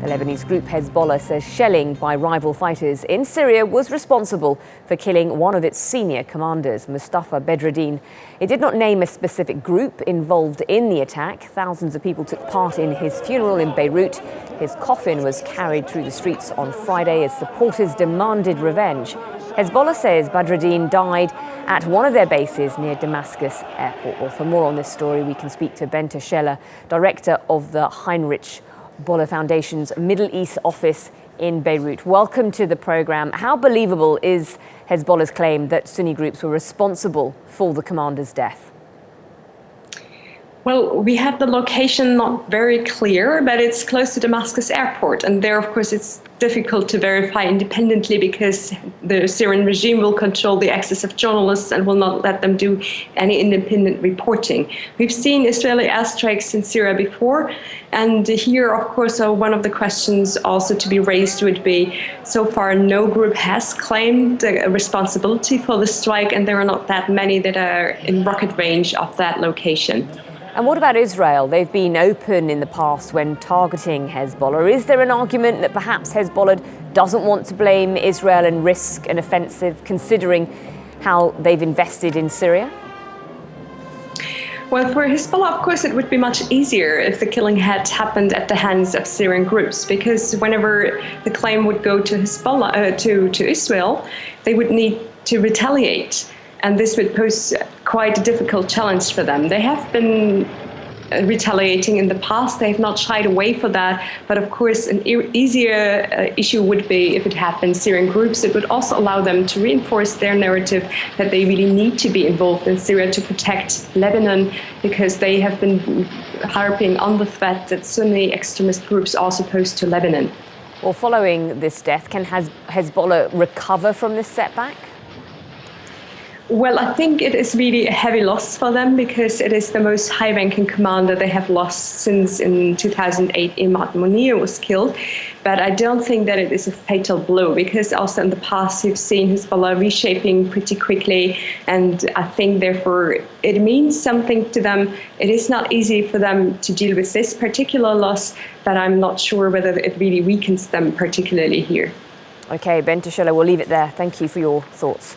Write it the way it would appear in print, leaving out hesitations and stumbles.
The Lebanese group Hezbollah says shelling by rival fighters in Syria was responsible for killing one of its senior commanders, Mustafa Bedreddin. It did not name a specific group involved in the attack. Thousands of people took part in his funeral in Beirut. His coffin was carried through the streets on Friday as supporters demanded revenge. Hezbollah says Badreddin died at one of their bases near Damascus airport. Well, for more on this story, we can speak to Bente Scheller, director of the Heinrich Böll Foundation's Middle East office in Beirut. Welcome to the program. How believable is Hezbollah's claim that Sunni groups were responsible for the commander's death? Well, we have the location not very clear, but it's close to Damascus airport. And there, of course, it's difficult to verify independently because the Syrian regime will control the access of journalists and will not let them do any independent reporting. We've seen Israeli airstrikes in Syria before. And here, of course, one of the questions also to be raised would be, so far, no group has claimed a responsibility for the strike, and there are not that many that are in rocket range of that location. And what about Israel? They've been open in the past when targeting Hezbollah. Is there an argument that perhaps Hezbollah doesn't want to blame Israel and risk an offensive, considering how they've invested in Syria? Well, for Hezbollah, of course, it would be much easier if the killing had happened at the hands of Syrian groups, because whenever the claim would go to Hezbollah, to Israel, they would need to retaliate. And this would pose quite a difficult challenge for them. They have been retaliating in the past. They have not shied away for that. But of course, an easier issue would be if it had been Syrian groups. It would also allow them to reinforce their narrative that they really need to be involved in Syria to protect Lebanon, because they have been harping on the threat that Sunni extremist groups are opposed to Lebanon. Well, following this death, can Hezbollah recover from this setback? Well, I think it is really a heavy loss for them, because it is the most high-ranking commander they have lost since in 2008 Imad Munir was killed. But I don't think that it is a fatal blow, because also in the past you've seen Hezbollah reshaping pretty quickly, and I think therefore it means something to them. It is not easy for them to deal with this particular loss, but I'm not sure whether it really weakens them particularly here. Okay, Bente Scheller, we'll leave it there. Thank you for your thoughts.